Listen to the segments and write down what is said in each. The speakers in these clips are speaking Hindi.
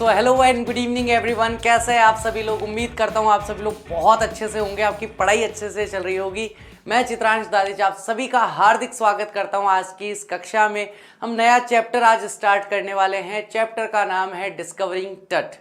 So hello and good evening everyone, कैसे हैं आप सभी लोग। उम्मीद करता हूँ आप सभी लोग बहुत अच्छे से होंगे, आपकी पढ़ाई अच्छे से चल रही होगी। मैं चित्रांश दादेज आप सभी का हार्दिक स्वागत करता हूँ आज की इस कक्षा में। हम नया चैप्टर आज स्टार्ट करने वाले हैं। चैप्टर का नाम है डिस्कवरिंग तट,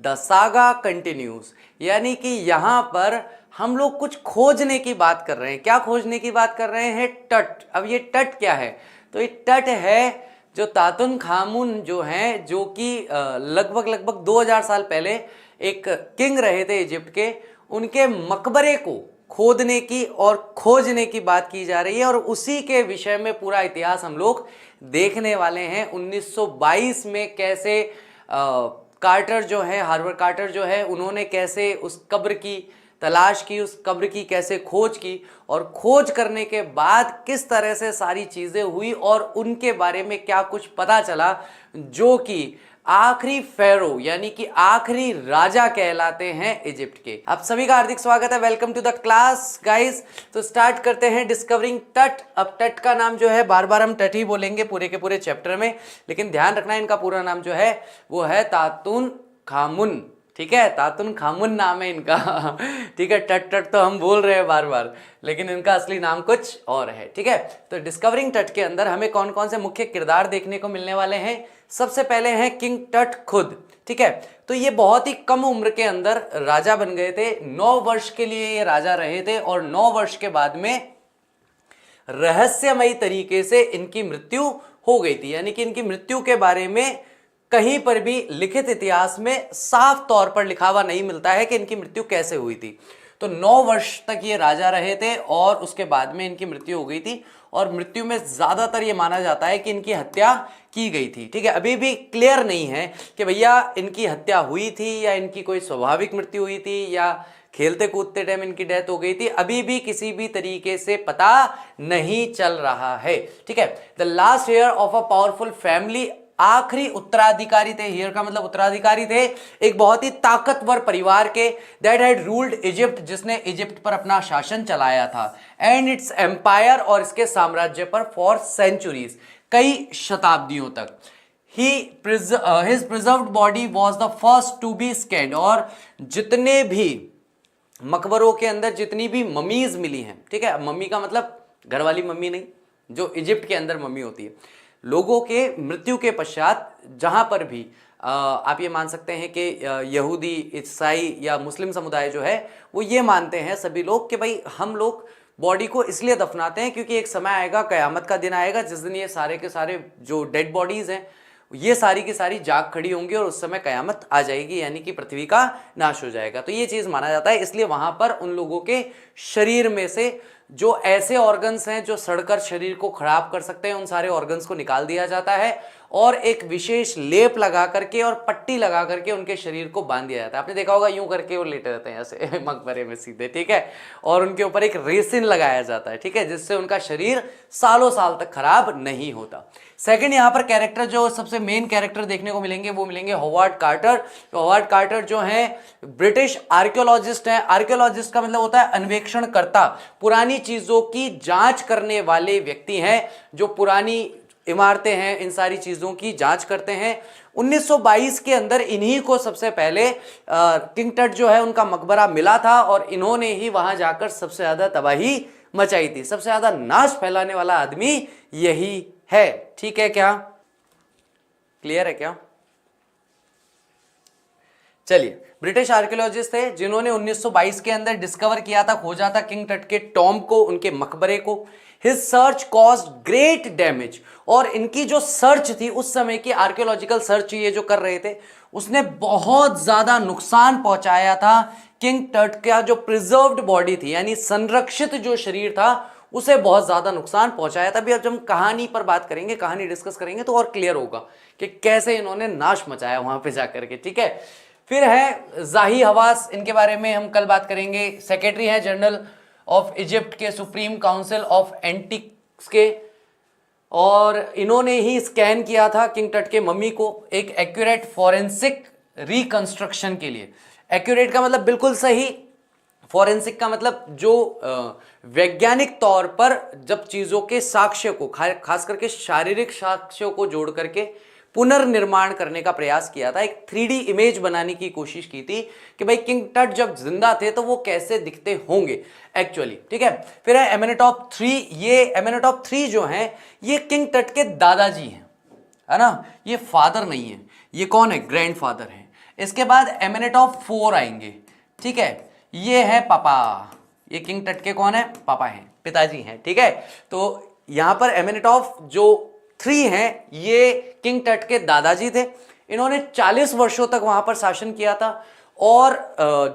द सागा कंटिन्यूज। यानी कि यहाँ पर हम लोग कुछ खोजने की बात कर रहे हैं। क्या खोजने की बात कर रहे हैं? तट। अब ये तट क्या है? तो ये तट है जो तातुन खामून जो हैं, जो कि लगभग 2000 साल पहले एक किंग रहे थे इजिप्ट के, उनके मकबरे को खोदने की और खोजने की बात की जा रही है। और उसी के विषय में पूरा इतिहास हम लोग देखने वाले हैं। 1922 में कैसे कार्टर जो है, हार्वर्ड कार्टर जो है, उन्होंने कैसे उस कब्र की तलाश की, उस कब्र की कैसे खोज की, और खोज करने के बाद किस तरह से सारी चीज़ें हुई और उनके बारे में क्या कुछ पता चला, जो कि आखिरी फेरो यानी कि आखिरी राजा कहलाते हैं इजिप्ट के। आप सभी का हार्दिक स्वागत है, welcome to the class guys. तो स्टार्ट करते हैं डिस्कवरिंग तट। अब तट का नाम जो है, बार बार हम तट ही बोलेंगे पूरे के पूरे चैप्टर में, लेकिन ध्यान रखना इनका पूरा नाम जो है वो है तातुन खामुन। ठीक है, तातुन खामुन नाम है इनका। ठीक है, तट तट तो हम बोल रहे हैं बार बार, लेकिन इनका असली नाम कुछ और है। ठीक है, तो डिस्कवरिंग तट के अंदर हमें कौन कौन से मुख्य किरदार देखने को मिलने वाले हैं। सबसे पहले हैं किंग तट खुद। ठीक है, तो ये बहुत ही कम उम्र के अंदर राजा बन गए थे। 9 वर्ष के लिए ये राजा रहे थे और 9 वर्ष के बाद में रहस्यमयी तरीके से इनकी मृत्यु हो गई थी। यानी कि इनकी मृत्यु के बारे में कहीं पर भी लिखित इतिहास में साफ तौर पर लिखा हुआ नहीं मिलता है कि इनकी मृत्यु कैसे हुई थी। तो 9 वर्ष तक ये राजा रहे थे और उसके बाद में इनकी मृत्यु हो गई थी। और मृत्यु में ज्यादातर ये माना जाता है कि इनकी हत्या की गई थी। ठीक है, अभी भी क्लियर नहीं है कि भैया इनकी हत्या हुई थी या इनकी कोई स्वाभाविक मृत्यु हुई थी या खेलते कूदते टाइम इनकी डेथ हो गई थी। अभी भी किसी भी तरीके से पता नहीं चल रहा है। ठीक है, the last heir of a powerful family, आखिरी उत्तराधिकारी थे। हियर का मतलब उत्तराधिकारी थे एक बहुत ही ताकतवर परिवार के, दैट हैड रूल्ड इजिप्ट, जिसने इजिप्ट पर अपना शासन चलाया था, एंड इट्स एम्पायर, और इसके साम्राज्य पर फॉर सेंचुरीज, कई शताब्दियों तक। His preserved body was the first to be scanned, और जितने भी मकबरों के अंदर जितनी भी ममीज मिली हैं, ठीक है, मम्मी का मतलब घर वाली मम्मी नहीं, जो इजिप्ट के अंदर मम्मी होती है, लोगों के मृत्यु के पश्चात जहां पर भी आप ये मान सकते हैं कि यहूदी, ईसाई या मुस्लिम समुदाय जो है वो ये मानते हैं सभी लोग कि भाई हम लोग बॉडी को इसलिए दफनाते हैं क्योंकि एक समय आएगा, कयामत का दिन आएगा, जिस दिन ये सारे के सारे जो डेड बॉडीज हैं ये सारी की सारी जाग खड़ी होंगी और उस समय कयामत आ जाएगी, यानी कि पृथ्वी का नाश हो जाएगा। तो ये चीज माना जाता है, इसलिए वहां पर उन लोगों के शरीर में से जो ऐसे ऑर्गन्स हैं जो सड़कर शरीर को खराब कर सकते हैं, उन सारे ऑर्गन्स को निकाल दिया जाता है और एक विशेष लेप लगा करके और पट्टी लगा करके उनके शरीर को बांध दिया जाता है। आपने देखा होगा यूं करके वो लेटे रहते हैं ऐसे मकबरे में सीधे, ठीक है, और उनके ऊपर एक रेसिन लगाया जाता है, ठीक है, जिससे उनका शरीर सालों साल तक खराब नहीं होता। सेकंड, यहाँ पर कैरेक्टर जो सबसे मेन कैरेक्टर देखने को मिलेंगे वो मिलेंगे होवार्ड कार्टर। होवार्ड कार्टर जो हैं ब्रिटिश आर्कियोलॉजिस्ट हैं। आर्कियोलॉजिस्ट का मतलब होता है अन्वेषणकर्ता, पुरानी चीजों की जांच करने वाले व्यक्ति हैं, जो पुरानी इमारतें हैं इन सारी चीजों की जांच करते हैं। 1922 के अंदर इन्हीं को सबसे पहले किंग तट जो है उनका मकबरा मिला था और इन्होंने ही वहां जाकर सबसे ज्यादा तबाही मचाई थी। सबसे ज्यादा नाश फैलाने वाला आदमी यही है। ठीक है, क्या क्लियर है क्या? चलिए, ब्रिटिश आर्कियोलॉजिस्ट थे जिन्होंने 1922 के अंदर डिस्कवर किया था, खोजा था किंग तट के टॉम्ब को, उनके मकबरे को। His search caused great damage, और इनकी जो सर्च थी उस समय की आर्कियोलॉजिकल सर्च ये जो कर रहे थे उसने बहुत ज्यादा नुकसान पहुंचाया था किंग तट का जो प्रिजर्व्ड बॉडी थी, यानी संरक्षित जो शरीर था उसे बहुत ज्यादा नुकसान पहुंचाया था। अभी अब जब हम कहानी पर बात करेंगे, कहानी डिस्कस करेंगे तो और क्लियर होगा कि कैसे इन्होंने नाश मचाया वहां पे जाकर के। ठीक है, फिर है जाही हवास, इनके बारे में हम कल बात करेंगे। सेक्रेटरी है जनरल ऑफ इजिप्ट के सुप्रीम काउंसिल ऑफ एंटिक्स के, और इन्होंने ही स्कैन किया था किंग तट के मम्मी को एक एक्यूरेट फॉरेंसिक रिकंस्ट्रक्शन के लिए। एक्यूरेट का मतलब बिल्कुल सही, फॉरेंसिक का मतलब जो वैज्ञानिक तौर पर जब चीजों के साक्ष्य को, खास करके शारीरिक साक्ष्यों को जोड़ करके पुनर्निर्माण करने का प्रयास किया था, एक 3D इमेज बनाने की कोशिश की थी कि भाई किंग टट जब जिंदा थे तो वो कैसे दिखते होंगे एक्चुअली, ठीक है। फिर है एमेनेटॉप 3। ये एमेनेटॉप 3 जो हैं ये किंग टट के दादाजी हैं, है ना, ये फादर नहीं है, ये कौन है, ग्रैंडफादर है। इसके बाद एमेनेटॉप 4 आएंगे, ठीक है, ये है पापा, ये किंग टट के कौन है, पापा हैं, पिताजी हैं, ठीक है। तो यहां पर एमेनेटॉप जो 3 हैं ये किंग टट के दादाजी थे। इन्होंने 40 वर्षों तक वहां पर शासन किया था और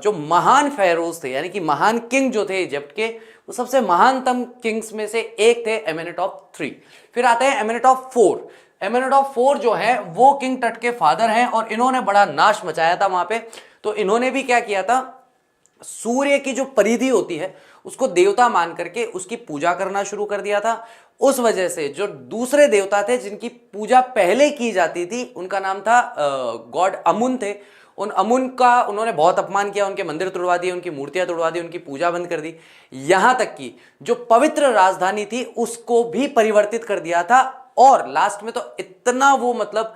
जो महान फेरोज थे यानी कि महान किंग जो थे इजिप्ट के, वो सबसे महानतम किंग्स में से एक थे एमेनेटॉप 3। फिर आते हैं एमेनेटॉप 4। एमेनेटॉप 4 जो है वो किंग टट के फादर हैं और इन्होंने बड़ा नाश मचाया था वहां पे। तो इन्होंने भी क्या किया था, सूर्य की जो परिधि होती है उसको देवता मान करके उसकी पूजा करना शुरू कर दिया था। उस वजह से जो दूसरे देवता थे जिनकी पूजा पहले की जाती थी, उनका नाम था गॉड अमुन थे, उन अमुन का उन्होंने बहुत अपमान किया, उनके मंदिर तोड़वा दिए, उनकी मूर्तियां तोड़वा दी, उनकी पूजा बंद कर दी, यहां तक कि जो पवित्र राजधानी थी उसको भी परिवर्तित कर दिया था। और लास्ट में तो इतना वो मतलब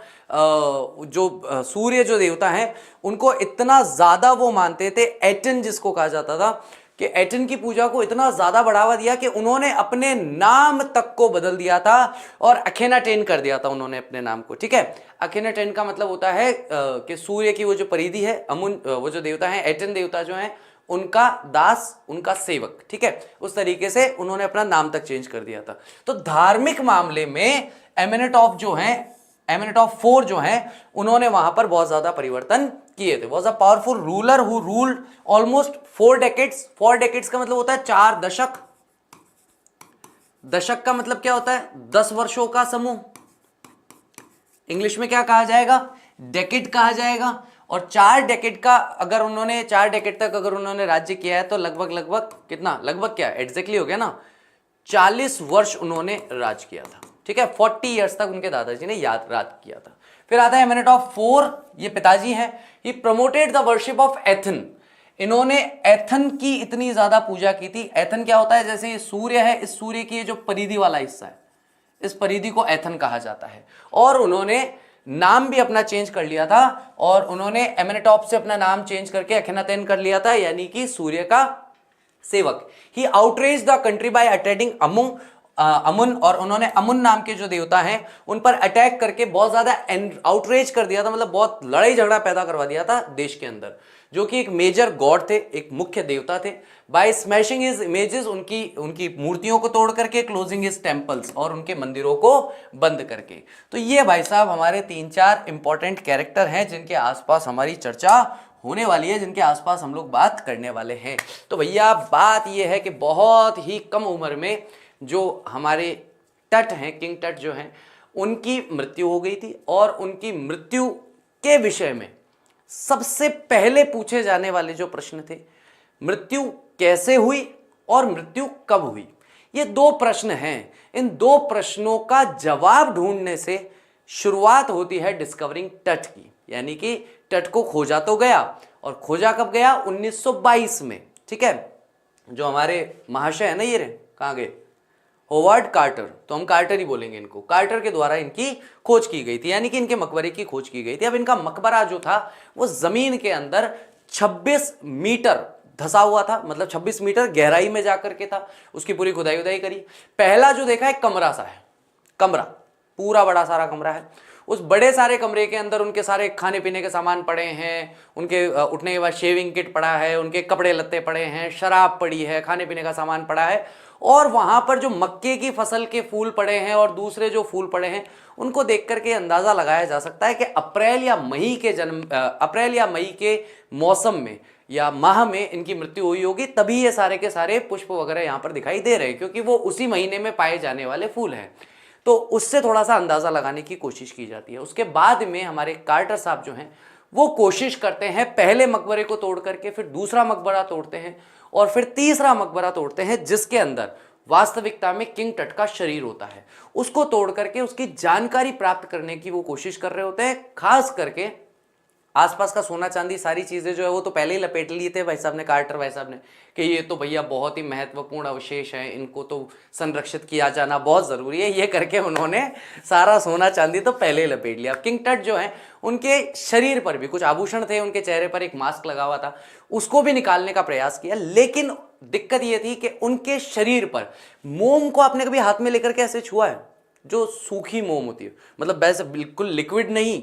जो सूर्य जो देवता हैं उनको इतना ज्यादा वो मानते थे, एटन जिसको कहा जाता था, कि एटन की पूजा को इतना ज्यादा बढ़ावा दिया कि उन्होंने अपने नाम तक को बदल दिया था और अखेनाटेन कर दिया था उन्होंने अपने नाम को, ठीक है। अखेनाटेन का मतलब होता है कि सूर्य की वो जो परिधि है, अमुन वो जो देवता है, एटन देवता जो है उनका दास, उनका सेवक, ठीक है, उस तरीके से उन्होंने अपना नाम तक चेंज कर दिया था। तो धार्मिक मामले में एमेनेटॉप जो है, एमेनेटॉप 4 जो है, उन्होंने वहां पर बहुत ज्यादा परिवर्तन किए थे। Was a powerful ruler who ruled almost 4 decades. 4 decades का मतलब होता है 4 दशक। दशक का मतलब क्या होता है, 10 वर्षों का समूह। इंग्लिश में क्या कहा जाएगा, डेकेड कहा जाएगा। और 4 डेकेड का अगर उन्होंने 4 डेकेड तक अगर उन्होंने राज्य किया है तो लगभग कितना, लगभग क्या एग्जैक्टली हो गया ना, 40 वर्ष उन्होंने राज किया था, ठीक है। 40 ईयर्स तक उनके दादाजी ने राज किया था। फिर आता है एमेनेटॉप 4, ये पिताजी हैं। He promoted the worship of Aten. इन्होंने एथन की इतनी ज्यादा पूजा की थी। एथन क्या होता है, जैसे ये सूर्य है, इस सूर्य की जो परिधि वाला हिस्सा है, इस परिधि को एथन कहा जाता है। और उन्होंने नाम भी अपना चेंज कर लिया था और उन्होंने एमेनेटॉप से अपना नाम चेंज करके अखेनातेन कर लिया था, यानी कि सूर्य का सेवक। He outrage the country by attacking Amun, और उन्होंने अमुन नाम के जो देवता हैं उन पर अटैक करके बहुत ज्यादा आउटरेज कर दिया था, मतलब बहुत लड़ाई झगड़ा पैदा करवा दिया था देश के अंदर, जो कि एक मेजर गॉड थे, एक मुख्य देवता थे। बाय स्मैशिंग हिज इमेजेस, उनकी मूर्तियों को तोड़ करके, क्लोजिंग हिज टेम्पल्स, और उनके मंदिरों को बंद करके। तो ये भाई साहब हमारे 3-4 इंपॉर्टेंट कैरेक्टर हैं जिनके आसपास हमारी चर्चा होने वाली है, जिनके आसपास हम लोग बात करने वाले हैं। तो भैया बात यह है कि बहुत ही कम उम्र में जो हमारे टट हैं, किंग टट जो हैं, उनकी मृत्यु हो गई थी। और उनकी मृत्यु के विषय में सबसे पहले पूछे जाने वाले जो प्रश्न थे, मृत्यु कैसे हुई और मृत्यु कब हुई, ये 2 प्रश्न हैं। इन 2 प्रश्नों का जवाब ढूंढने से शुरुआत होती है डिस्कवरिंग टट की, यानी कि टट को खोजा तो गया, और खोजा कब गया, 1922 में, ठीक है। जो हमारे महाशय है ना, ये रहे, कहां गए, होवर्ड कार्टर, तो हम कार्टर ही बोलेंगे इनको, कार्टर के द्वारा इनकी खोज की गई थी, यानी कि इनके मकबरे की खोज की गई थी। अब इनका मकबरा जो था वो जमीन के अंदर 26 मीटर धसा हुआ था, मतलब 26 मीटर गहराई में जाकर के था, उसकी पूरी खुदाई उदाई करी। पहला जो देखा है कमरा सा है, कमरा पूरा बड़ा सारा कमरा है। उस बड़े सारे कमरे के अंदर उनके सारे खाने पीने के सामान पड़े हैं, उनके उठने के बाद शेविंग किट पड़ा है, उनके कपड़े लत्ते पड़े हैं, शराब पड़ी है, खाने पीने का सामान पड़ा है। और वहां पर जो मक्के की फसल के फूल पड़े हैं और दूसरे जो फूल पड़े हैं, उनको देख करके अंदाजा लगाया जा सकता है कि अप्रैल या मई के मौसम में या माह में इनकी मृत्यु हुई होगी, तभी ये सारे के सारे पुष्प वगैरह यहाँ पर दिखाई दे रहे हैं, क्योंकि वो उसी महीने में पाए जाने वाले फूल हैं। तो उससे थोड़ा सा अंदाजा लगाने की कोशिश की जाती है। उसके बाद में हमारे कार्टर साहब जो हैं वो कोशिश करते हैं, पहले मकबरे को तोड़ करके फिर दूसरा मकबरा तोड़ते हैं और फिर तीसरा मकबरा तोड़ते हैं, जिसके अंदर वास्तविकता में किंग टट का शरीर होता है। उसको तोड़ करके उसकी जानकारी प्राप्त करने की वो कोशिश कर रहे होते हैं। खास करके आसपास का सोना चांदी सारी चीजें जो है वो तो पहले ही लपेट लिए थे भाई साहब ने, कार्टर भाई साहब ने, कि ये तो भैया बहुत ही महत्वपूर्ण अवशेष हैं, इनको तो संरक्षित किया जाना बहुत जरूरी है, ये करके उन्होंने सारा सोना चांदी तो पहले ही लपेट लिया। किंग टट जो है उनके शरीर पर भी कुछ आभूषण थे, उनके चेहरे पर एक मास्क लगा हुआ था, उसको भी निकालने का प्रयास किया, लेकिन दिक्कत ये थी कि उनके शरीर पर मोम को आपने कभी हाथ में लेकर के ऐसे छुआ है, जो सूखी मोम होती है, मतलब वैसे बिल्कुल लिक्विड नहीं,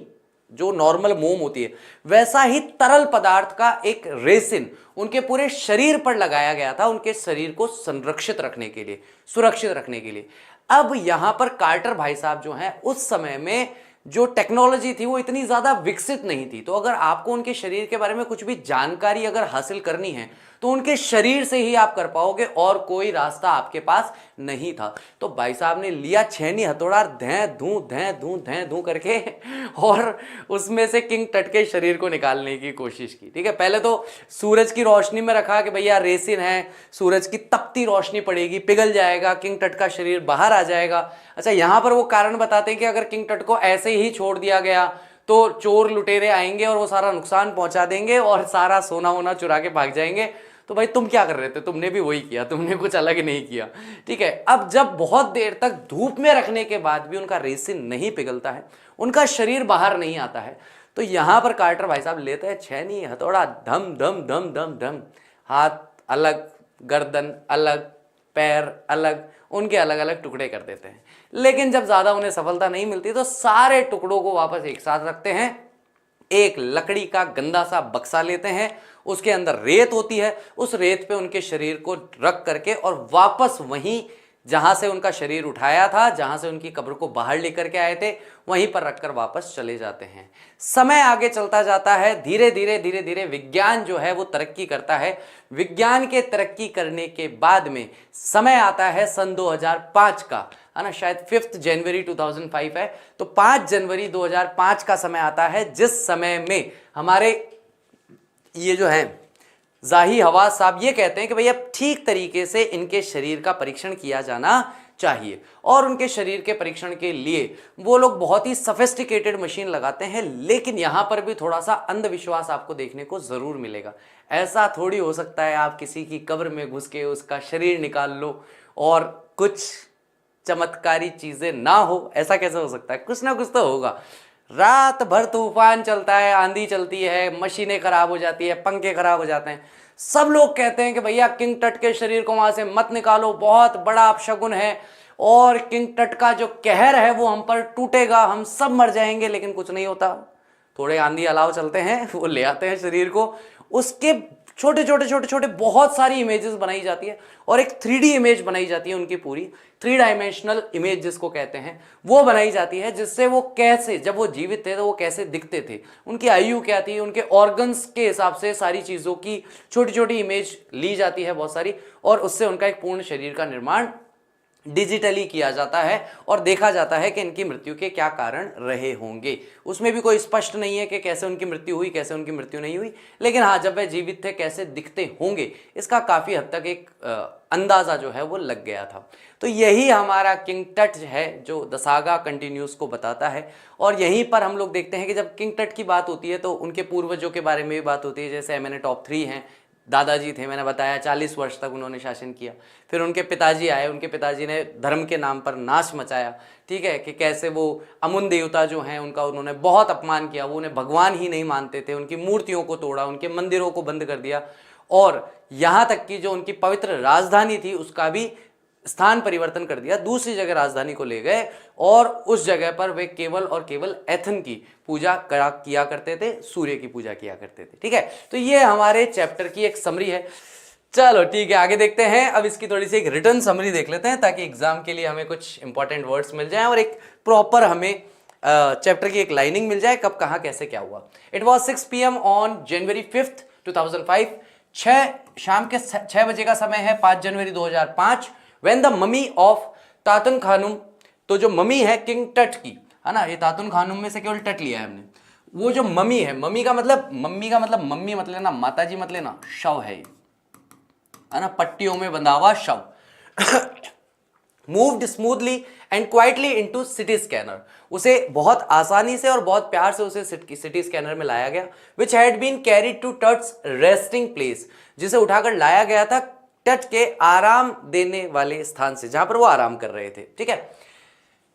जो नॉर्मल मोम होती है, वैसा ही तरल पदार्थ का एक रेसिन उनके पूरे शरीर पर लगाया गया था, उनके शरीर को संरक्षित रखने के लिए, सुरक्षित रखने के लिए। अब यहां पर कार्टर भाई साहब जो हैं उस समय में जो टेक्नोलॉजी थी वो इतनी ज्यादा विकसित नहीं थी, तो अगर आपको उनके शरीर के बारे में कुछ भी जानकारी अगर हासिल करनी है तो उनके शरीर से ही आप कर पाओगे, और कोई रास्ता आपके पास नहीं था। तो भाई साहब ने लिया छेनी हथौड़ा, धैं धूं करके और उसमें से किंग टट के शरीर को निकालने की कोशिश की। ठीक है, पहले तो सूरज की रोशनी में रखा कि भैया रेसिन है, सूरज की तपती रोशनी पड़ेगी, पिघल जाएगा, किंग टट का शरीर बाहर आ जाएगा। अच्छा, यहां पर वो कारण बताते हैं कि अगर किंग टट को ऐसे ही छोड़ दिया गया तो चोर लुटेरे आएंगे और वो सारा नुकसान पहुंचा देंगे और सारा सोना वोना चुरा के भाग जाएंगे। तो भाई तुम क्या कर रहे थे, तुमने भी वही किया, तुमने कुछ अलग नहीं किया। ठीक है, अब जब बहुत देर तक धूप में रखने के बाद भी उनका रेसिन नहीं पिघलता है, उनका शरीर बाहर नहीं आता है, तो यहां पर कार्टर भाई साहब लेते हैं छेनी हथौड़ा, धम धम धम धम धम, हाथ अलग, गर्दन अलग, पैर अलग, उनके अलग अलग टुकड़े कर देते हैं। लेकिन जब ज्यादा उन्हें सफलता नहीं मिलती तो सारे टुकड़ों को वापस एक साथ रखते हैं, एक लकड़ी का गंदा सा बक्सा लेते हैं, उसके अंदर रेत होती है, उस रेत पे उनके शरीर को रख करके और वापस वहीं जहां से उनका शरीर उठाया था, जहां से उनकी कब्र को बाहर लेकर के आए थे, वहीं पर रखकर वापस चले जाते हैं। समय आगे चलता जाता है, धीरे धीरे विज्ञान जो है वो तरक्की करता है। विज्ञान के तरक्की करने के बाद में समय आता है सन 2005 का, है ना, शायद 5 जनवरी 2005 है, तो 5 जनवरी 2005 का समय आता है, जिस समय में हमारे ये जो है जाही हवास साहब ये कहते हैं कि भाई अब ठीक तरीके से इनके शरीर का परीक्षण किया जाना चाहिए, और उनके शरीर के परीक्षण के लिए वो लोग बहुत ही सफिस्टिकेटेड मशीन लगाते हैं। लेकिन यहां पर भी थोड़ा सा अंधविश्वास आपको देखने को जरूर मिलेगा। ऐसा थोड़ी हो सकता है आप किसी की कब्र में घुस के उसका शरीर निकाल लो और कुछ चमत्कारी चीजें ना हो, ऐसा कैसे हो सकता है? कुछ ना कुछ तो होगा। रात भर तूफान चलता है, आंधी चलती है, मशीनें खराब हो जाती है, पंखे खराब हो जाते हैं, सब लोग कहते हैं कि भैया किंग टट के शरीर को वहां से मत निकालो, बहुत बड़ा अपशगुन है और किंग टट का जो कहर है वो हम पर टूटेगा, हम सब मर जाएंगे। लेकिन कुछ नहीं होता, थोड़े आंधी अलाव चलते हैं, वो ले आते हैं शरीर को, उसके छोटे छोटे बहुत सारी इमेजेस बनाई जाती है और एक 3D इमेज बनाई जाती है, उनकी पूरी 3 डायमेंशनल इमेज जिसको कहते हैं वो बनाई जाती है, जिससे वो कैसे, जब वो जीवित थे तो वो कैसे दिखते थे, उनकी आयु क्या थी, उनके ऑर्गन्स के हिसाब से सारी चीज़ों की छोटी छोटी इमेज ली जाती है बहुत सारी, और उससे उनका एक पूर्ण शरीर का निर्माण डिजिटली किया जाता है और देखा जाता है कि इनकी मृत्यु के क्या कारण रहे होंगे। उसमें भी कोई स्पष्ट नहीं है कि कैसे उनकी मृत्यु हुई, कैसे उनकी मृत्यु नहीं हुई, लेकिन हाँ, जब वे जीवित थे कैसे दिखते होंगे इसका काफ़ी हद तक एक अंदाज़ा जो है वो लग गया था। तो यही हमारा किंग टट है जो द सागा कंटिन्यूस को बताता है। और यहीं पर हम लोग देखते हैं कि जब किंग टट की बात होती है तो उनके पूर्वजों के बारे में भी बात होती है। जैसे मैंने टॉप 3 हैं, दादाजी थे, मैंने बताया 40 वर्ष तक उन्होंने शासन किया। फिर उनके पिताजी आए, उनके पिताजी ने धर्म के नाम पर नाश मचाया, ठीक है, कि कैसे वो अमुन देवता जो हैं उनका उन्होंने बहुत अपमान किया, वो उन्हें भगवान ही नहीं मानते थे, उनकी मूर्तियों को तोड़ा, उनके मंदिरों को बंद कर दिया, और यहाँ तक कि जो उनकी पवित्र राजधानी थी उसका भी स्थान परिवर्तन कर दिया, दूसरी जगह राजधानी को ले गए और उस जगह पर वे केवल और केवल एथन की पूजा किया करते थे, सूर्य की पूजा किया करते थे। ठीक है, तो ये हमारे चैप्टर की एक समरी है। चलो ठीक है, आगे देखते हैं। अब इसकी थोड़ी सी एक रिटर्न समरी देख लेते हैं ताकि एग्जाम के लिए हमें कुछ इंपॉर्टेंट वर्ड्स मिल जाएं और एक प्रॉपर हमें चैप्टर की एक लाइनिंग मिल जाए, कब कहाँ कैसे क्या हुआ। It was 6 PM on January 5, 2005। शाम के 6 बजे का समय है, 5 जनवरी 2005। When the mummy of तातुन Khanum, तो जो ममी है किंग टट की, है ना, ये तातुन खानुम में से केवल टट लिया है हमने, वो जो मम्मी है, मम्मी का मतलब मम्मी मत लेना, माता जी मत लेना, शव है ये, है ना, पट्टियों में बंधा हुआ शव। Moved smoothly and quietly into city scanner, उसे बहुत आसानी से और बहुत प्यार से उसे सिटी स्कैनर में लाया गया, which had been carried to Tut's resting place, जिसे उठाकर लाया गया था तट के आराम देने वाले स्थान से, जहां पर वो आराम कर रहे थे। ठीक है,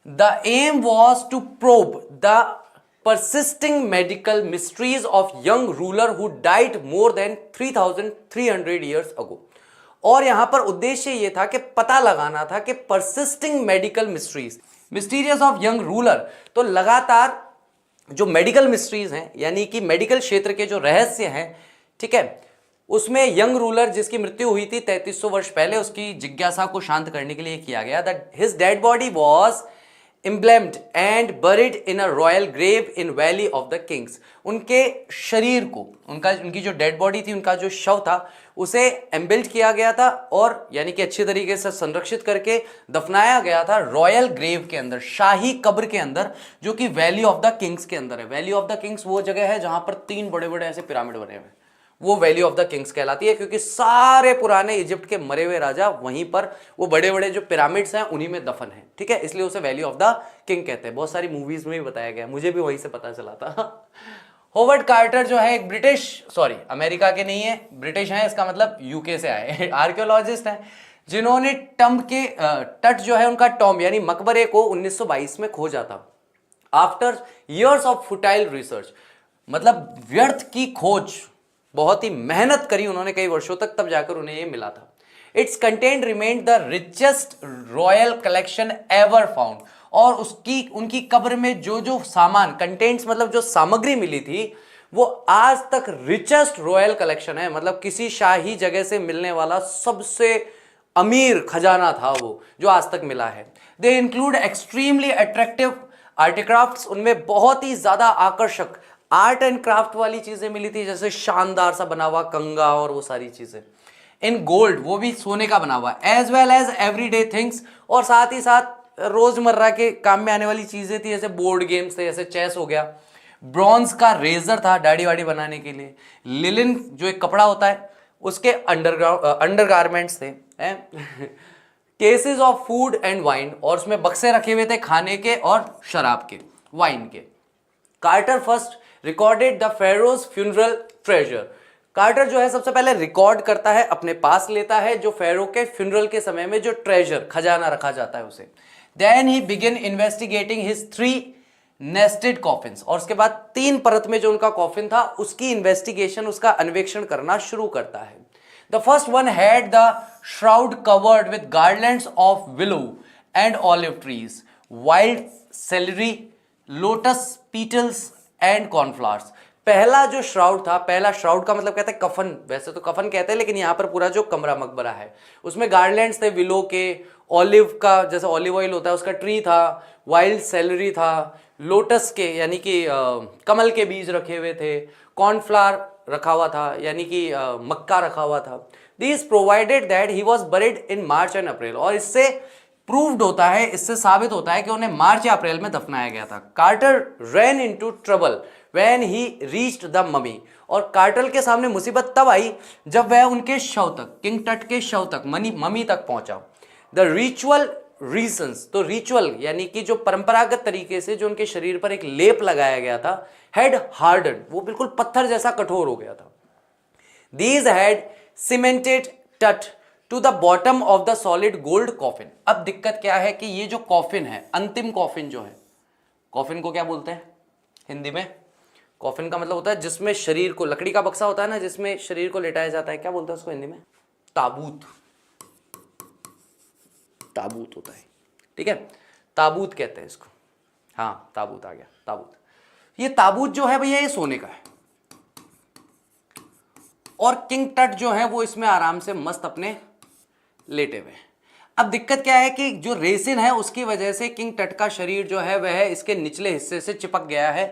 the aim was to probe the persisting medical mysteries of young ruler who died more than 3,300 years ago। और यहां पर उद्देश्य यह था कि पता लगाना था कि persisting medical mysteries, mysterious of young ruler, तो लगातार जो मेडिकल मिस्ट्रीज हैं यानी कि मेडिकल क्षेत्र के जो रहस्य हैं, ठीक है, उसमें यंग रूलर जिसकी मृत्यु हुई थी 3300 वर्ष पहले, उसकी जिज्ञासा को शांत करने के लिए किया गया। That his dead body was embalmed and buried in a royal grave in valley of the kings. उनके शरीर को, उनकी जो डेड बॉडी थी, उनका जो शव था, उसे एम्बिल्ड किया गया था और यानी कि अच्छी तरीके से संरक्षित करके दफनाया गया था रॉयल ग्रेव के अंदर, शाही कब्र के अंदर, जो कि वैली ऑफ द किंग्स के अंदर है। वैली ऑफ द किंग्स वो जगह है जहां पर 3 बड़े बड़े ऐसे पिरामिड बने हुए, वो वैली ऑफ द किंग्स कहलाती है, क्योंकि सारे पुराने इजिप्ट के मरे हुए राजा वहीं पर, वो बड़े बड़े जो पिरामिड्स हैं उन्हीं में दफन है। ठीक है, इसलिए उसे वैली ऑफ द किंग कहते हैं। बहुत सारी मूवीज में भी बताया गया, मुझे भी वहीं से पता चला था। होवर्ड कार्टर जो है एक अमेरिका के नहीं है, ब्रिटिश हैं, इसका मतलब यूके से आए आर्कियोलॉजिस्ट हैं, जिन्होंने टम्ब के तट जो है उनका टॉम्ब यानी मकबरे को 1922 में खोजा था। After years of futile research, मतलब व्यर्थ की खोज, बहुत ही मेहनत करी उन्होंने कई वर्षों तक, तब जाकर उन्हें ये मिला था। It's content remained the richest royal collection ever found, और उनकी कब्र में जो जो सामान, कंटेंट्स मतलब जो सामग्री मिली थी, वो आज तक रिचेस्ट रॉयल कलेक्शन है, मतलब किसी शाही जगह से मिलने वाला सबसे अमीर खजाना था वो जो आज तक मिला है। दे इंक्लूड एक्सट्रीमली अट्रैक्टिव आर्टिक्राफ्ट्स, उनमें बहुत ही ज्यादा आकर्षक आर्ट एंड क्राफ्ट वाली चीजें मिली थी, जैसे शानदार सा बना हुआ कंगा और वो सारी चीजें इन गोल्ड, वो भी सोने का बना हुआ, as well as everyday things, और साथ ही साथ रोजमर्रा के काम में आने वाली चीजें थी, जैसे बोर्ड गेम्स थे, जैसे चेस हो गया, ब्रॉन्ज का रेजर था दाढ़ी वाड़ी बनाने के लिए, लिलिन जो एक कपड़ा होता है उसके अंडरगारमेंट्स थे, cases of food and wine, और उसमें बक्से रखे हुए थे खाने के और शराब के, वाइन के। Carter first recorded the pharaoh's funeral treasure, Carter जो है सबसे पहले रिकॉर्ड करता है, अपने पास लेता है जो फेरो के फ्यूनरल के समय में जो ट्रेजर खजाना रखा जाता है उसे। Then he begin investigating his 3 nested coffins, और उसके बाद 3 परत में जो उनका कॉफिन था उसकी इन्वेस्टिगेशन, उसका अन्वेषण करना शुरू करता है। The first one had the shroud covered with garlands of willow and olive trees, wild celery, lotus petals and cornflowers. पहला जो श्राउड था, पहला श्राउड का मतलब कहते हैं कफन, वैसे तो कफन कहते हैं, लेकिन यहां पर पूरा जो कमरा मकबरा है उसमें गार्लैंड्स थे, विलो के, ऑलिव का जैसे ऑलिव ऑयल होता है उसका ट्री था, वाइल्ड सेलरी था, लोटस के यानी कि कमल के बीज रखे हुए थे, कॉर्नफ्लावर रखा हुआ था यानी कि मक्का रखा हुआ था। This provided that he was buried in March and April, और इससे प्रूव्ड होता है, इससे साबित होता है कि उन्हें मार्च या अप्रैल में दफनाया गया था। Carter ran into trouble when he reached the mummy, और कार्टर के सामने मुसीबत तब आई जब वह उनके शव तक, किंग टट के शव तक, ममी तक पहुंचा। द रिचुअल रीजंस, तो रिचुअल यानी कि जो परंपरागत तरीके से जो उनके शरीर पर एक लेप लगाया गया था, हैड हार्डन, वो बिल्कुल पत्थर जैसा कठोर हो गया था। These had cemented Tut to the bottom of the solid gold coffin. अब दिक्कत क्या है कि ये जो कॉफिन है, अंतिम कॉफिन जो है, कॉफिन को क्या बोलते हैं हिंदी में? कॉफिन का मतलब होता है जिसमें शरीर को, लकड़ी का बक्सा होता है ना जिसमें शरीर को लेटाया जाता है, क्या बोलते हैं उसको हिंदी में? ताबूत, ताबूत होता है, ठीक है, ताबूत कहते हैं इसको। हाँ, ताबूत आ गया, ताबूत। ये ताबूत जो है भैया ये सोने का है, और किंग टट जो है वो इसमें आराम से मस्त अपने लेटे हुए। अब दिक्कत क्या है कि जो रेसिन है उसकी वजह से किंग टट का शरीर जो है वह इसके निचले हिस्से से चिपक गया है।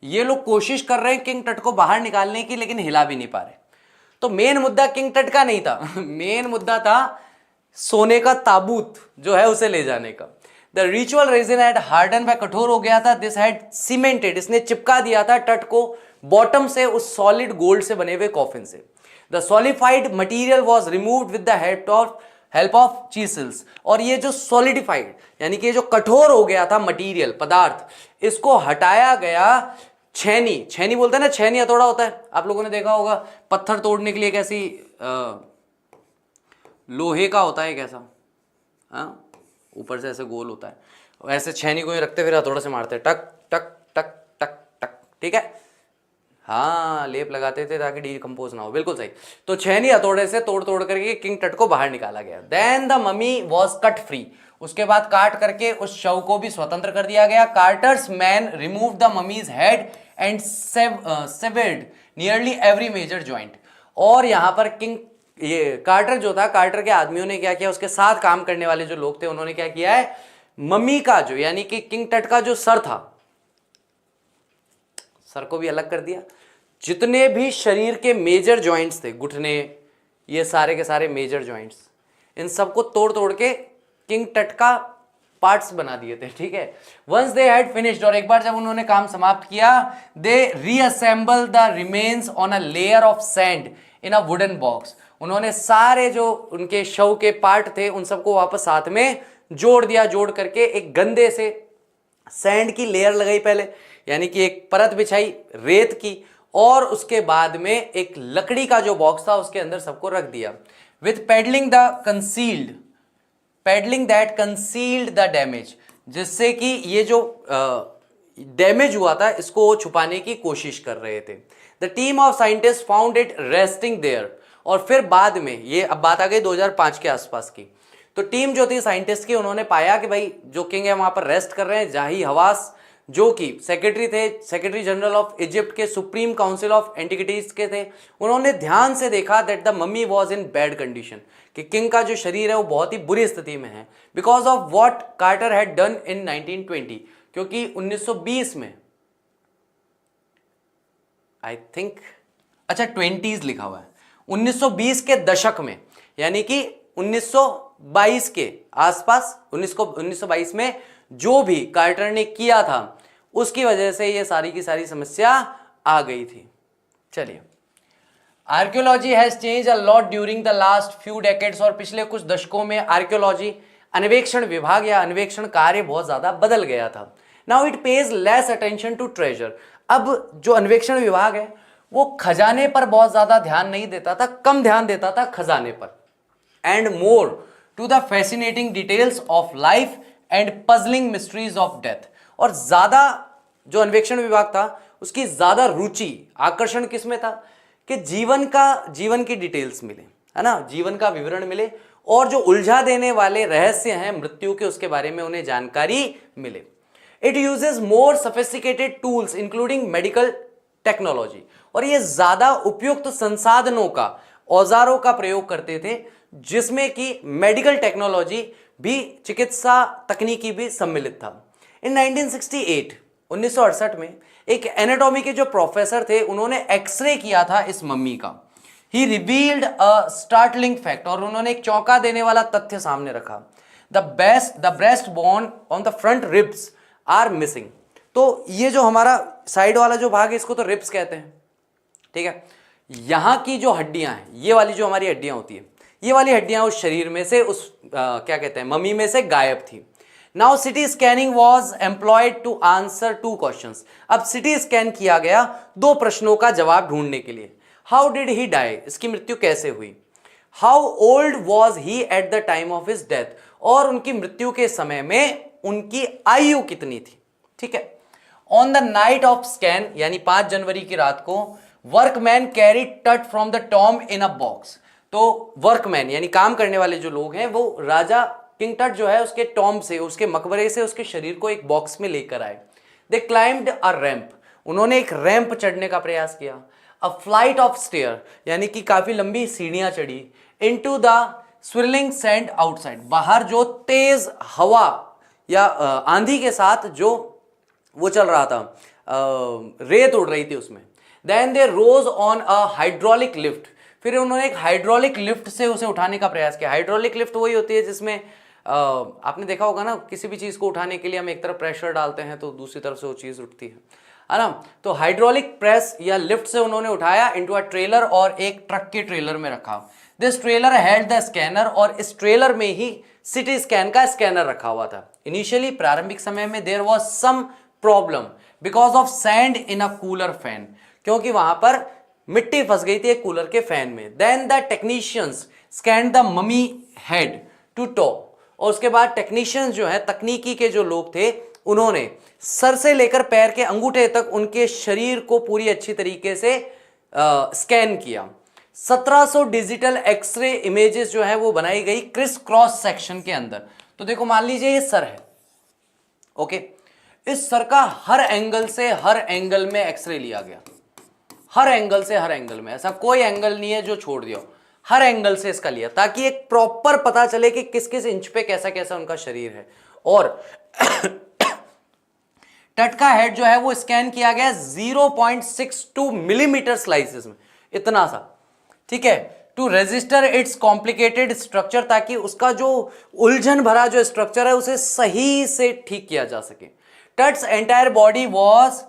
ये लोग कोशिश कर रहे हैं किंग टट को बाहर निकालने की, लेकिन हिला भी नहीं पा रहे। तो मेन मुद्दा किंग टट का नहीं था, मेन मुद्दा था सोने का ताबूत जो है उसे ले जाने का। The ritual resin had harden, वह कठोर हो गया था। दिस हैड सीमेंटेड, इसने चिपका दिया था टट को बॉटम से उस सॉलिड गोल्ड से बने हुए कॉफिन से। The solidified material was removed with the help of chisels. और ये जो सॉलिडिफाइड यानी कि जो कठोर हो गया था मटीरियल पदार्थ, इसको हटाया गया छेनी, छेनी बोलते हैं ना, छेनी हथौड़ा होता है, आप लोगों ने देखा होगा पत्थर तोड़ने के लिए कैसी लोहे का होता है कैसा, हाँ ऊपर से ऐसे गोल होता है, ऐसे छेनी को ही रखते फिर हथौड़ा से मारते टक टक टक टक टक, ठीक है, हाँ लेप लगाते थे ताकि डिकम्पोज ना हो, बिल्कुल सही। तो छेनी हथौड़े से तोड़ तोड़ करके किंग टट को बाहर निकाला गया। Then the mummy was cut free, उसके बाद काट करके उस शव को भी स्वतंत्र कर दिया गया। Carter's man remove the mummy's head and severed nearly every major joint. और यहां पर किंग ये कार्टर जो था, कार्टर के आदमियों ने क्या किया, उसके साथ काम करने वाले जो लोग थे उन्होंने क्या किया है, मम्मी का जो यानी कि किंग टट का जो सर था, सर को भी अलग कर दिया। जितने भी शरीर के मेजर जॉइंट्स थे, घुटने, ये सारे के सारे मेजर जॉइंट्स, इन सबको तोड़ तोड़ के किंग टट का पार्ट्स बना दिए थे, ठीक है। वंस दे हैड फिनिश्ड, और एक बार जब उन्होंने काम समाप्त किया, they reassemble the remains on a layer of sand in a wooden box. उन्होंने सारे जो उनके शव के पार्ट थे उन सबको वापस साथ में जोड़ दिया, जोड़ करके एक गंदे से सैंड की लेयर लगाई पहले, यानी कि एक परत बिछाई रेत की, और उसके बाद में एक लकड़ी का जो बॉक्स था उसके अंदर सबको रख दिया। With padding that concealed the damage, जिससे कि ये जो डैमेज हुआ था इसको छुपाने की कोशिश कर रहे थे। The team of scientist found it resting there, और फिर बाद में, ये अब बात आ गई 2005 के आसपास की, तो टीम जो थी साइंटिस्ट की, उन्होंने पाया कि भाई जो किंग है वहां पर रेस्ट कर रहे हैं। जाही हवास जो कि सेक्रेटरी थे, सेक्रेटरी जनरल ऑफ इजिप्ट के सुप्रीम काउंसिल ऑफ एंटिक्विटीज के थे, उन्होंने ध्यान से देखा that the mummy was in bad condition, कि किंग का जो शरीर है वो बहुत ही बुरी स्थिति में है, because of what Carter had done in 1920, क्योंकि 1920 में आई थिंक, अच्छा 20s लिखा हुआ है, 1920 के दशक में, यानी कि 1922 के आसपास, 1922 में जो भी कार्टर ने किया था उसकी वजह से ये सारी की सारी समस्या आ गई थी। चलिए, archaeology has change a lot during the last few decades, और पिछले कुछ दशकों में आर्कियोलॉजी अन्वेषण विभाग या अन्वेषण कार्य बहुत ज्यादा बदल गया था। Now it pays less attention to treasure, अब जो अन्वेषण विभाग है वो खजाने पर बहुत ज्यादा ध्यान नहीं देता था, कम ध्यान देता था खजाने पर, and more to the fascinating details of life and puzzling mysteries of death. और ज्यादा जो अन्वेषण विभाग था उसकी ज्यादा रुचि, आकर्षण किस में था, कि जीवन की डिटेल्स मिले, है ना, जीवन का विवरण मिले, और जो उलझा देने वाले रहस्य हैं मृत्यु के उसके बारे में उन्हें जानकारी मिले। It uses more sophisticated tools including medical technology, और ये ज्यादा उपयुक्त संसाधनों का, औजारों का प्रयोग करते थे, जिसमें कि मेडिकल टेक्नोलॉजी भी, चिकित्सा तकनीकी भी सम्मिलित था। इन 1968 में एक एनाटॉमी के जो प्रोफेसर थे उन्होंने एक्सरे किया था इस मम्मी का। He revealed a startling fact, और उन्होंने एक चौंका देने वाला तथ्य सामने रखा। The breast bone on the front ribs are missing. तो ये जो हमारा साइड वाला जो भाग है इसको तो रिब्स कहते हैं, ठीक है। यहां की जो हड्डियां हैं, ये वाली जो हमारी हड्डियां होती है, ये वाली हड्डियां उस शरीर में से, उस क्या कहते हैं, मम्मी में से गायब थी। Now CT scanning was employed to answer 2 questions. अब सिटी स्कैन किया गया 2 प्रश्नों का जवाब ढूंढने के लिए। हाउ डिड ही डाई, इसकी मृत्यु कैसे हुई, how old was he at the time of his death, और उनकी मृत्यु के समय में उनकी आयु कितनी थी, ठीक है। On the night of scan, यानी 5 जनवरी की रात को, वर्कमैन कैरी टट from the tomb in a box. तो वर्कमैन यानी काम करने वाले जो लोग हैं वो राजा किंग टट जो है उसके टॉम्ब से, उसके मकबरे से उसके शरीर को एक बॉक्स में लेकर आए। दे क्लाइम्ड अ रैंप, उन्होंने एक रैंप चढ़ने का प्रयास किया। अ फ्लाइट ऑफ स्टेयर, यानी कि काफी लंबी सीढ़ियां चढ़ी। इनटू द स्विर्लिंग सैंड आउटसाइड, बाहर जो तेज हवा या आंधी के साथ जो वो चल रहा था, रेत उड़ रही थी उसमें। Then they rose on a hydraulic lift, फिर उन्होंने एक हाइड्रोलिक लिफ्ट से उसे उठाने का प्रयास किया। हाइड्रोलिक लिफ्ट वही होती है जिसमें आपने देखा होगा ना, किसी भी चीज को उठाने के लिए हम एक तरफ प्रेशर डालते हैं तो दूसरी तरफ से वो चीज उठती है। है ना। तो हाइड्रोलिक प्रेस या लिफ्ट से उन्होंने उठाया इनटू अ ट्रेलर और एक ट्रक के ट्रेलर में रखा। This trailer held the scanner, और इस ट्रेलर में ही सिटी स्कैन का स्कैनर रखा हुआ था। इनिशियली प्रारंभिक समय में there was some problem because of sand in a cooler fan, क्योंकि वहां पर मिट्टी फंस गई थी एक कूलर के फैन में। Then the technicians scan the mummy head to toe, और उसके बाद टेक्नीशियंस जो है, तकनीकी के जो लोग थे, उन्होंने सर से लेकर पैर के अंगूठे तक उनके शरीर को पूरी अच्छी तरीके से स्कैन किया। 1700 डिजिटल एक्सरे इमेजेस जो है वो बनाई गई क्रिस क्रॉस सेक्शन के अंदर। तो देखो मान लीजिए ये सर है, ओके, इस सर का हर एंगल से हर एंगल में एक्सरे लिया गया, हर एंगल से हर एंगल में, ऐसा कोई एंगल नहीं है जो छोड़ दिया, हर एंगल से इसका लिया, ताकि एक प्रॉपर पता चले कि किस किस इंच पे कैसा कैसा उनका शरीर है। और तट का हेड जो है वो स्कैन किया गया 0.62 मिलीमीटर स्लाइसेस में, इतना सा, ठीक है, to register its complicated structure, ताकि उसका जो उलझन भरा जो स्ट्रक्चर है उसे सही से ठीक किया जा सके। टट्स एंटायर बॉडी वॉज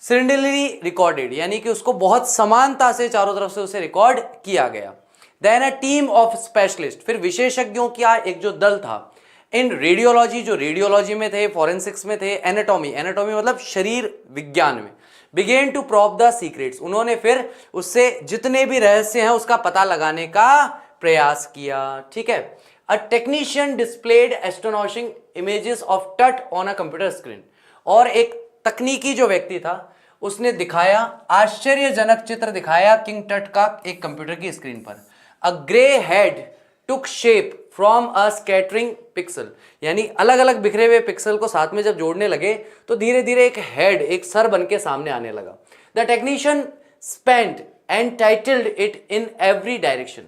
सिंडली रिकॉर्डेड, यानी कि उसको बहुत समानता से चारों तरफ से उसे रिकॉर्ड किया गया। Then a team of specialist, फिर विशेषज्ञों का एक जो दल था इन रेडियोलॉजी, जो रेडियोलॉजी में थे, फॉरेंसिक्स में थे, एनाटॉमी, एनाटॉमी मतलब शरीर विज्ञान में, began to probe the secrets, उन्होंने फिर उससे जितने भी रहस्य हैं उसका पता लगाने का प्रयास किया, ठीक है। A technician displayed astonishing images of टट ऑन अ कंप्यूटर स्क्रीन, और एक तकनीकी जो व्यक्ति था उसने दिखाया, आश्चर्यजनक चित्र दिखाया किंग टट का एक कंप्यूटर की स्क्रीन पर। A grey head took shape from a scattering pixel, यानी अलग अलग बिखरे हुए पिक्सल को साथ में जब जोड़ने लगे तो धीरे धीरे एक हेड, एक सर बन के सामने आने लगा। The technician spent and titled it in every direction,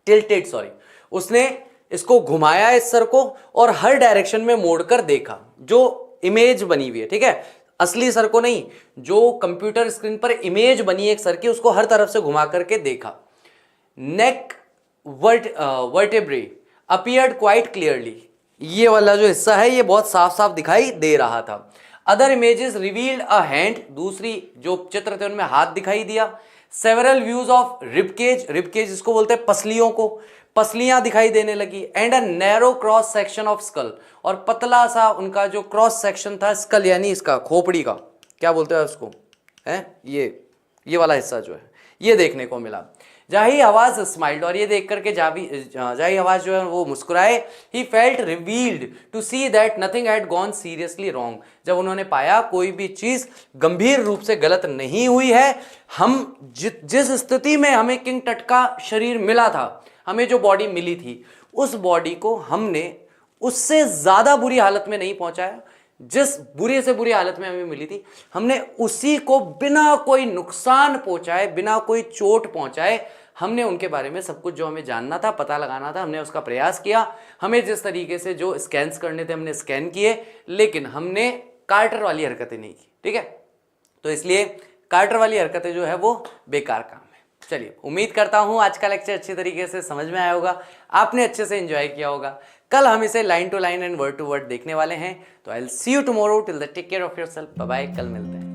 tilted, sorry, उसने इसको घुमाया इस सर को और हर डायरेक्शन में मोड़कर देखा, जो इमेज बनी हुई है, ठीक है, असली सर को नहीं, जो कंप्यूटर स्क्रीन पर इमेज बनी है एक सर की, उसको हर तरफ से घुमा करके देखा। नेक वर्टेब्रे अपीयर्ड क्वाइट क्लियरली, ये वाला जो हिस्सा है ये बहुत साफ साफ दिखाई दे रहा था। Other images revealed a hand, दूसरी जो चित्र थे उनमें हाथ दिखाई दिया। Several views of ribcage, ribcage इसको बोलते हैं पसलियों को, पसलियां दिखाई देने लगी। And a narrow cross section of skull, और पतला सा उनका जो क्रॉस सेक्शन था, स्कल यानी इसका खोपड़ी का, क्या बोलते हैं उसको, है ये वाला हिस्सा जो है, ये देखने को मिला। जाही आवाज स्माइल्ड, और ये देख करके जाही आवाज जो है वो मुस्कुराए। He felt relieved to see that nothing had gone seriously wrong, जब उन्होंने पाया कोई भी चीज गंभीर रूप से गलत नहीं हुई है। हम जिस स्थिति में हमें किंग टट का शरीर मिला था, हमें जो बॉडी मिली थी, उस बॉडी को हमने उससे ज्यादा बुरी हालत में नहीं पहुंचाया, जिस बुरी से बुरी हालत में हमें मिली थी हमने उसी को बिना कोई नुकसान पहुंचाए, बिना कोई चोट पहुंचाए, हमने उनके बारे में सब कुछ जो हमें जानना था, पता लगाना था, हमने उसका प्रयास किया। हमें जिस तरीके से जो स्कैन्स करने थे हमने स्कैन किए, लेकिन हमने कार्टर वाली हरकतें नहीं की, ठीक है। तो इसलिए कार्टर वाली हरकतें जो है वो बेकार काम है। चलिए, उम्मीद करता हूं आज का लेक्चर अच्छी तरीके से समझ में आया होगा, आपने अच्छे से एंजॉय किया होगा। कल हम इसे line to line and word to word देखने वाले हैं। तो I will see you tomorrow, till the take care of yourself, bye bye, कल मिलते हैं।